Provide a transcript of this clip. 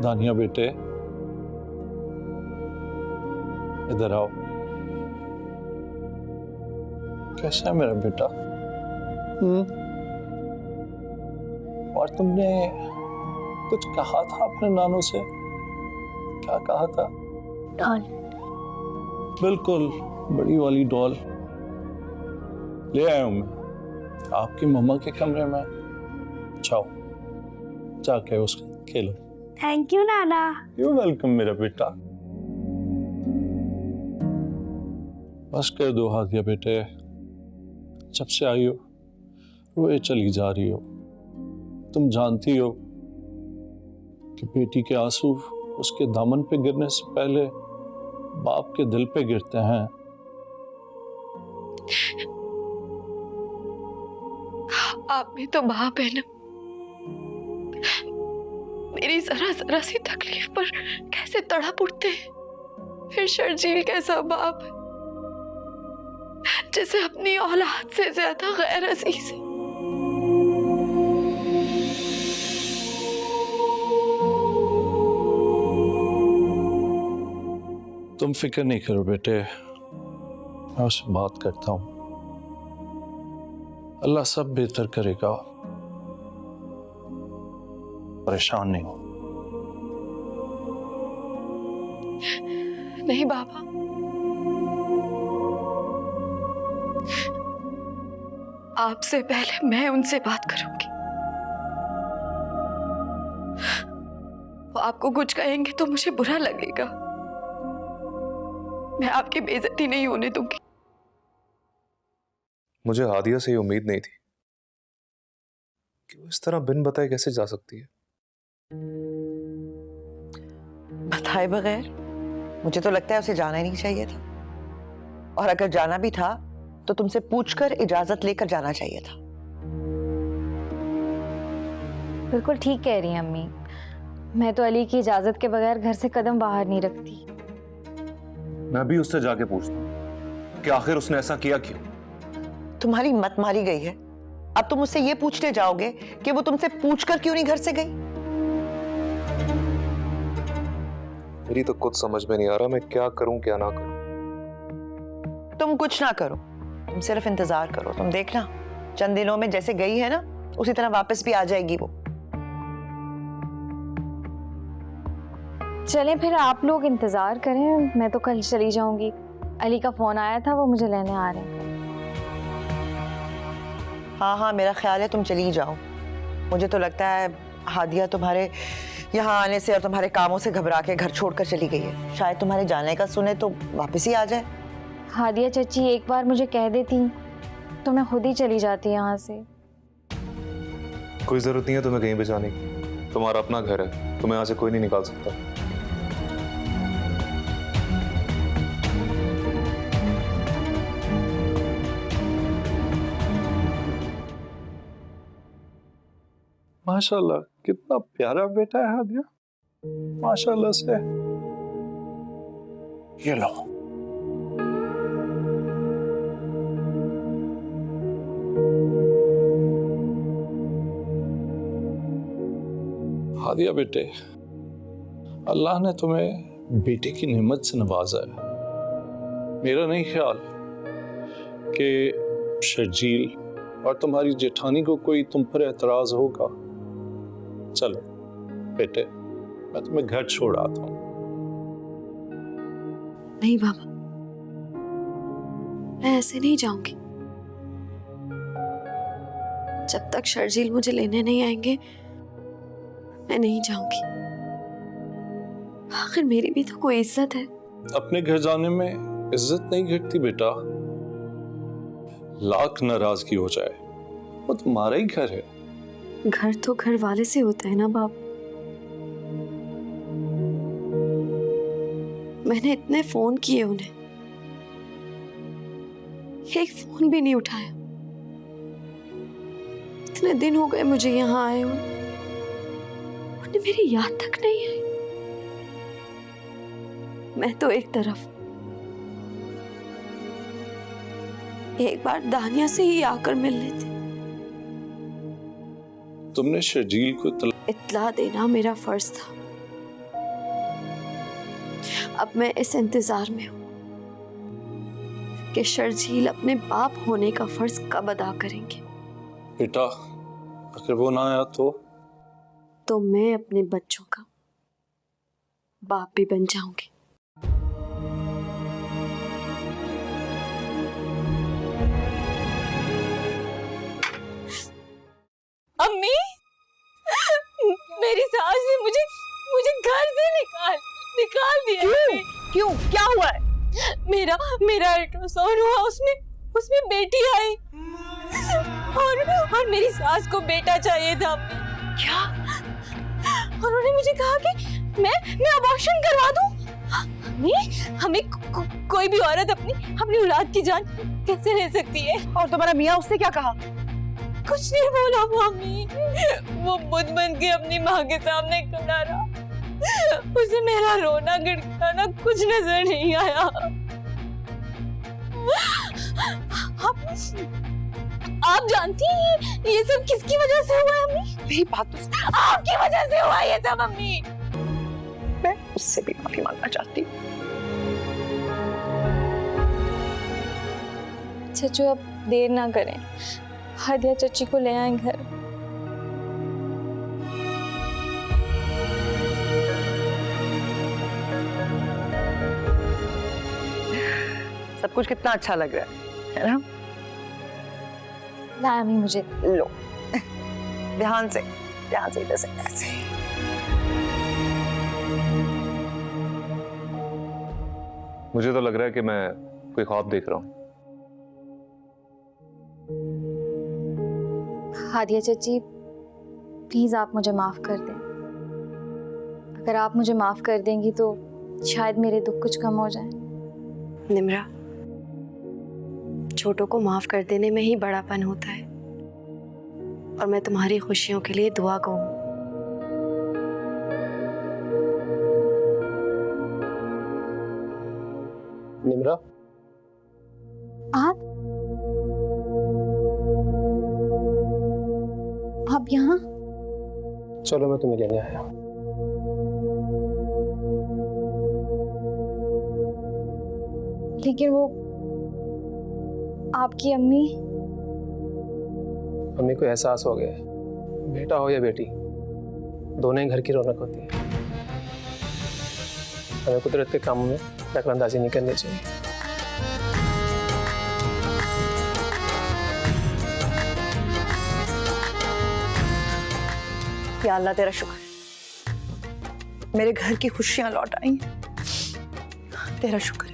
दानिया बेटे, इधर आओ। कैसा है मेरा बेटा? और तुमने कुछ कहा था अपने नानों से? क्या कहा था? डॉल। बिल्कुल, बड़ी वाली डॉल ले आया हूं मैं आपकी मम्मा के कमरे में। जाओ, जाके उसके खेलो। Thank you Nana. You welcome मेरा बेटा। बस कर दो हादिया बेटे, जब से आई हो रोए चली जा रही हो। तुम जानती हो कि बेटी के आंसू उसके दामन पे गिरने से पहले बाप के दिल पे गिरते हैं। आप भी तो बाप है ना। मेरी जरा जरा सी तकलीफ पर कैसे तड़प उठते हैं। फिर शर्जील कैसा बाप है जिसे अपनी औलाद से ज्यादा गैर अजीज है। तुम फिक्र नहीं करो बेटे, मैं उससे बात करता हूं। अल्लाह सब बेहतर करेगा, परेशान नहीं हो। नहीं बाबा, आपसे पहले मैं उनसे बात करूंगी। वो आपको कुछ कहेंगे तो मुझे बुरा लगेगा। मैं आपकी बेइज्जती नहीं होने दूंगी। मुझे हादिया से ये उम्मीद नहीं थी कि वो इस तरह बिन बताए कैसे जा सकती है। बताए बगैर? मुझे तो लगता है उसे जाना ही नहीं चाहिए था, और अगर जाना भी था तो तुमसे पूछकर इजाजत लेकर जाना चाहिए था। बिल्कुल ठीक कह रही हैं अम्मी। मैं तो अली की इजाजत के बगैर घर से कदम बाहर नहीं रखती। मैं भी उससे जाके पूछता हूँ कि आखिर उसने ऐसा किया क्यों। तुम्हारी मत मारी गई है। अब तुम उससे ये पूछने जाओगे कि वो तुमसे पूछकर क्यों नहीं घर से गई? मेरी तो कुछ समझ में नहीं आ रहा मैं क्या करूं क्या ना करूं। तुम कुछ ना करो, तुम सिर्फ इंतजार करो। तुम देखना, चंद दिनों में जैसे गई है ना उसी तरह वापस भी आ जाएगी वो। चलें फिर आप लोग इंतजार करें, मैं तो कल चली जाऊंगी। अली का फोन आया था, वो मुझे लेने आ रहे हैं। हाँ हाँ, मेरा ख्याल है तुम चली जाओ। मुझे तो लगता है हादिया तुम्हारे यहाँ आने से और तुम्हारे कामों से घबरा के घर छोड़कर चली गई है। शायद तुम्हारे जाने का सुने तो वापस ही आ जाए। हादिया चाची एक बार मुझे कह देती तो मैं खुद ही चली जाती यहाँ से। कोई जरूरत नहीं है तुम्हें कहीं भी जाने की। तुम्हारा अपना घर है, तुम्हें यहाँ से कोई नहीं निकाल सकता। माशाल्लाह, कितना प्यारा बेटा है हादिया, माशाल्लाह से। ये लो। हादिया बेटे, अल्लाह ने तुम्हें बेटे की नेमत से नवाजा है। मेरा नहीं ख्याल कि शर्जील और तुम्हारी जेठानी को कोई तुम पर एतराज होगा। चलो बेटे, मैं तुम्हें घर छोड़ आता हूं। नहीं बाबा, मैं ऐसे नहीं जाऊंगी। जब तक शर्जील मुझे लेने नहीं आएंगे मैं नहीं जाऊंगी। आखिर मेरी भी तो कोई इज्जत है। अपने घर जाने में इज्जत नहीं घटती बेटा। लाख नाराजगी हो जाए, वो तुम्हारा ही घर है। घर तो घर वाले से होता है ना बाप। मैंने इतने फोन किए उन्हें, एक फोन भी नहीं उठाया। इतने दिन हो गए मुझे यहाँ आए हुए, उन्हें मेरी याद तक नहीं आई। मैं तो एक तरफ एक बार दानिया से ही आकर मिल लेती। तुमने शर्जील को इत्ला देना मेरा फर्ज था, अब मैं इस इंतजार में हूँ कि शर्जील अपने बाप होने का फर्ज कब अदा करेंगे। बेटा, अगर वो ना आया तो मैं अपने बच्चों का बाप भी बन जाऊंगी। अम्मी, मेरी सास ने मुझे मुझे घर से निकाल दिया। क्यों? क्या हुआ है? मेरा अल्ट्रासाउंड हुआ, उसमें बेटी आई और मेरी सास को बेटा चाहिए था। क्या? उन्होंने मुझे कहा कि मैं अबॉर्शन करवा दूं। हमें कोई भी औरत अपनी औलाद की जान कैसे ले सकती है? और तुम्हारा मियाँ, उसने क्या कहा? कुछ नहीं बोला मम्मी, वो बुत बन के अपनी माँ के सामने खड़ा रहा। उसे मेरा रोना गिड़गिड़ाना कुछ नजर नहीं आया। आप जानती हैं ये सब किसकी वजह से हुआ है अम्मी? मेरी बात तो सुन। आपकी वजह से हुआ ये सब अम्मी। मैं उससे भी माफी मांगना चाहती हूँ। चचू अब देर ना करें, हादिया चची को ले आए घर। सब कुछ कितना अच्छा लग रहा है ना? ला अम्मी, मुझे लो, ध्यान से इधर से ऐसे। मुझे तो लग रहा है कि मैं कोई ख्वाब देख रहा हूँ। हादिया चची, प्लीज आप मुझे माफ कर दें। अगर आप मुझे माफ कर देंगी तो शायद मेरे दुख कुछ कम हो जाए। निम्रा, छोटों को माफ कर देने में ही बड़ापन होता है और मैं तुम्हारी खुशियों के लिए दुआ कहूँ। निम्रा, आप यहाँ? चलो मैं तुम्हें लेने आया। लेकिन वो आपकी अम्मी। अम्मी को एहसास हो गया है, बेटा हो या बेटी, दोनों ही घर की रौनक होती है। हमें कुदरत के कामों में दखलंदाजी नहीं करनी चाहिए। या अल्लाह, तेरा शुक्र, मेरे घर की खुशियां लौट आई। तेरा शुक्र है।